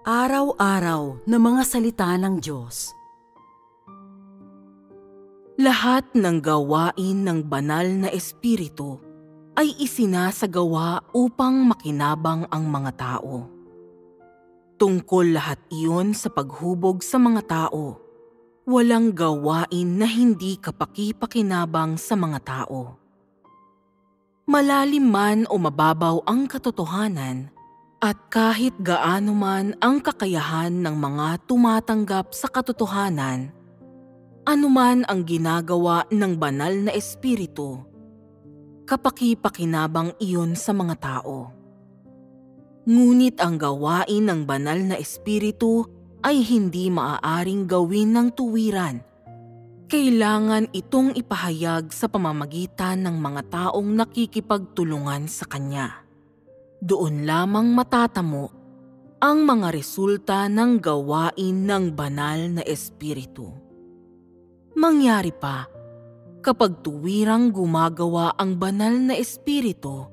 Araw-araw na mga salita ng Diyos. Lahat ng gawain ng banal na espiritu ay isinasagawa upang makinabang ang mga tao. Tungkol lahat iyon sa paghubog sa mga tao. Walang gawain na hindi kapaki-pakinabang sa mga tao. Malalim man o mababaw ang katotohanan, at kahit gaano man ang kakayahan ng mga tumatanggap sa katotohanan, anuman ang ginagawa ng banal na espiritu, kapaki-pakinabang iyon sa mga tao. Ngunit ang gawain ng banal na espiritu ay hindi maaaring gawin ng tuwiran. Kailangan itong ipahayag sa pamamagitan ng mga taong nakikipagtulungan sa Kanya. Doon lamang matatamo ang mga resulta ng gawain ng banal na espiritu. Mangyari pa, kapag tuwirang gumagawa ang banal na espiritu,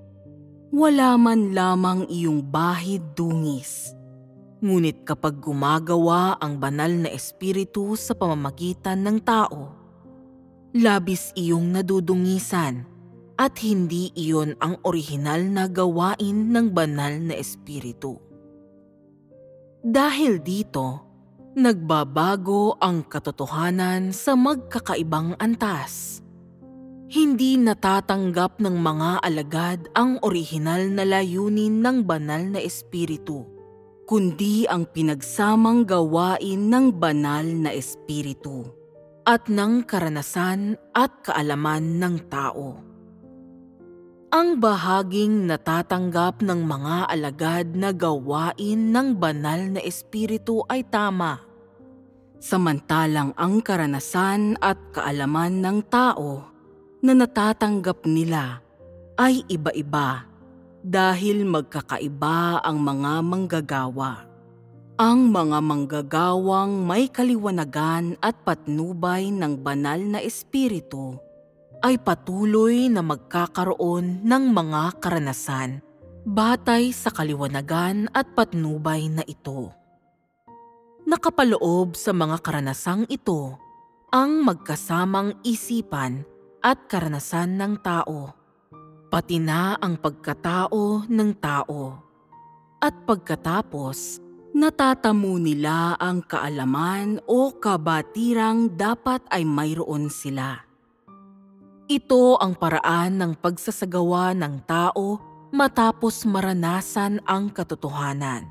wala man lamang iyong bahid dungis. Ngunit kapag gumagawa ang banal na espiritu sa pamamagitan ng tao, labis iyong nadudungisan at hindi iyon ang orihinal na gawain ng banal na espiritu. Dahil dito, nagbabago ang katotohanan sa magkakaibang antas. Hindi natatanggap ng mga alagad ang orihinal na layunin ng banal na espiritu, kundi ang pinagsamang gawain ng banal na espiritu at ng karanasan at kaalaman ng tao. Ang bahaging natatanggap ng mga alagad na gawain ng banal na espiritu ay tama, samantalang ang karanasan at kaalaman ng tao na natatanggap nila ay iba-iba dahil magkakaiba ang mga manggagawa. Ang mga manggagawang may kaliwanagan at patnubay ng banal na espiritu ay patuloy na magkakaroon ng mga karanasan batay sa kaliwanagan at patnubay na ito. Nakapaloob sa mga karanasang ito ang magkasamang isipan at karanasan ng tao, pati na ang pagkatao ng tao. At pagkatapos, natatamo nila ang kaalaman o kabatirang dapat ay mayroon sila. Ito ang paraan ng pagsasagawa ng tao matapos maranasan ang katotohanan.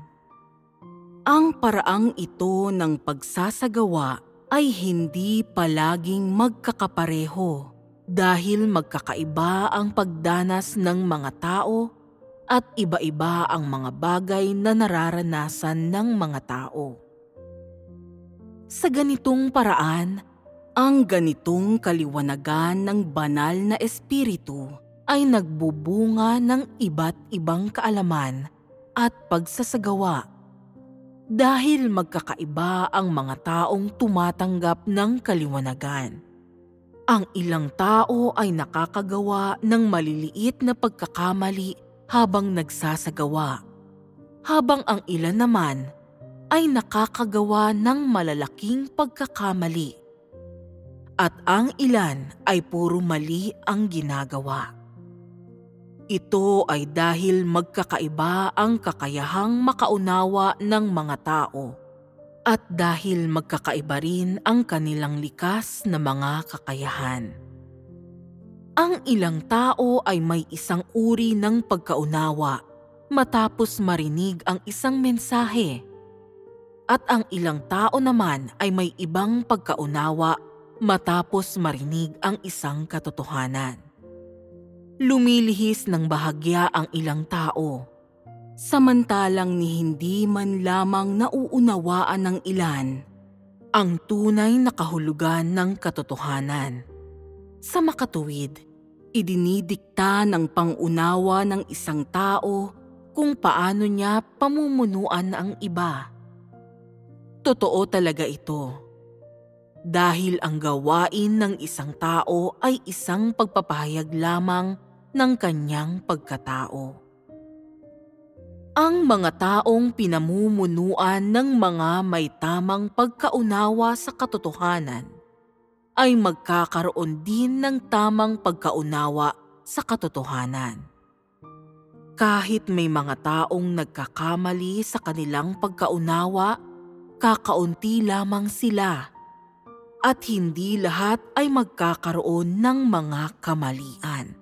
Ang paraang ito ng pagsasagawa ay hindi palaging magkakapareho dahil magkakaiba ang pagdanas ng mga tao at iba-iba ang mga bagay na nararanasan ng mga tao. Sa ganitong paraan, ang ganitong kaliwanagan ng banal na espiritu ay nagbubunga ng iba't ibang kaalaman at pagsasagawa dahil magkakaiba ang mga taong tumatanggap ng kaliwanagan. Ang ilang tao ay nakakagawa ng maliliit na pagkakamali habang nagsasagawa, habang ang ilan naman ay nakakagawa ng malalaking pagkakamali. At ang ilan ay puro mali ang ginagawa. Ito ay dahil magkakaiba ang kakayahang makaunawa ng mga tao at dahil magkakaiba rin ang kanilang likas na mga kakayahan. Ang ilang tao ay may isang uri ng pagkaunawa matapos marinig ang isang mensahe, at ang ilang tao naman ay may ibang pagkaunawa matapos marinig ang isang katotohanan. Lumilihis ng bahagya ang ilang tao, samantalang ni hindi man lamang nauunawaan ng ilan ang tunay na kahulugan ng katotohanan. Sa makatuwid, idinidikta ng pangunawa ng isang tao kung paano niya pamumunuan ang iba. Totoo talaga ito. Dahil ang gawain ng isang tao ay isang pagpapahayag lamang ng kanyang pagkatao. Ang mga taong pinamumunuan ng mga may tamang pagkaunawa sa katotohanan ay magkakaroon din ng tamang pagkaunawa sa katotohanan. Kahit may mga taong nagkakamali sa kanilang pagkaunawa, kakaunti lamang sila at hindi lahat ay magkakaroon ng mga kamalian.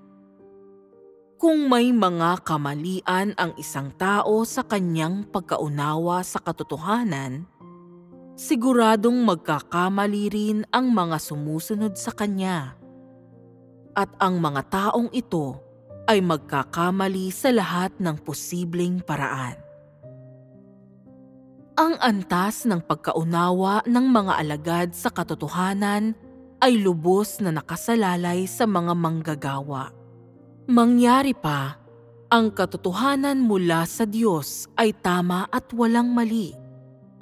Kung may mga kamalian ang isang tao sa kanyang pagkaunawa sa katotohanan, siguradong magkakamali rin ang mga sumusunod sa kanya. At ang mga taong ito ay magkakamali sa lahat ng posibleng paraan. Ang antas ng pagkaunawa ng mga alagad sa katotohanan ay lubos na nakasalalay sa mga manggagawa. Mangyari pa, ang katotohanan mula sa Diyos ay tama at walang mali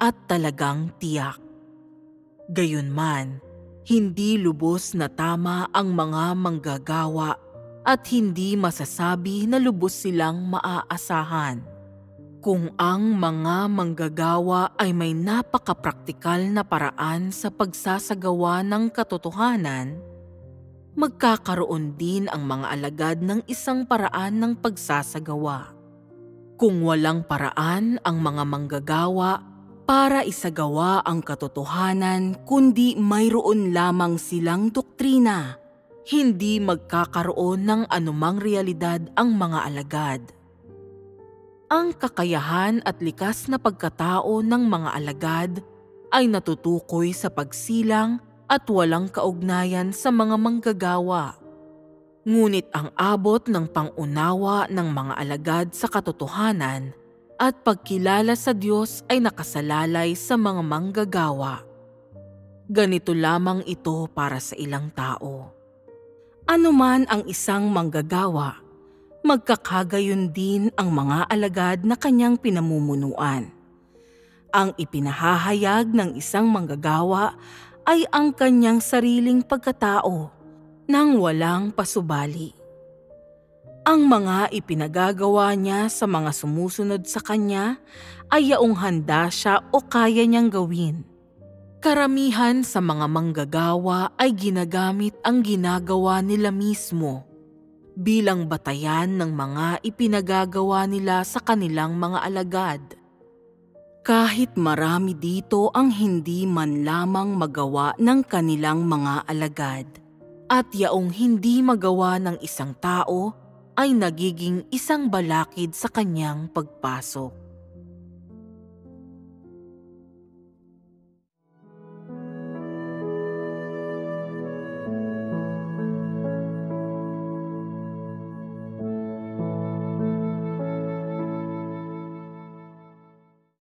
at talagang tiyak. Gayunman, hindi lubos na tama ang mga manggagawa at hindi masasabi na lubos silang maaasahan. Kung ang mga manggagawa ay may napakapraktikal na paraan sa pagsasagawa ng katotohanan, magkakaroon din ang mga alagad ng isang paraan ng pagsasagawa. Kung walang paraan ang mga manggagawa para isagawa ang katotohanan kundi mayroon lamang silang doktrina, hindi magkakaroon ng anumang realidad ang mga alagad. Ang kakayahan at likas na pagkatao ng mga alagad ay natutukoy sa pagsilang at walang kaugnayan sa mga manggagawa. Ngunit ang abot ng pangunawa ng mga alagad sa katotohanan at pagkilala sa Diyos ay nakasalalay sa mga manggagawa. Ganito lamang ito para sa ilang tao. Anuman ang isang manggagawa, magkakagayon din ang mga alagad na kanyang pinamumunuan. Ang ipinahahayag ng isang manggagawa ay ang kanyang sariling pagkatao nang walang pasubali. Ang mga ipinagagawa niya sa mga sumusunod sa kanya ay yaong handa siya o kaya niyang gawin. Karamihan sa mga manggagawa ay ginagamit ang ginagawa nila mismo bilang batayan ng mga ipinagagawa nila sa kanilang mga alagad. Kahit marami dito ang hindi man lamang magawa ng kanilang mga alagad, at yaong hindi magawa ng isang tao ay nagiging isang balakid sa kanyang pagpasok.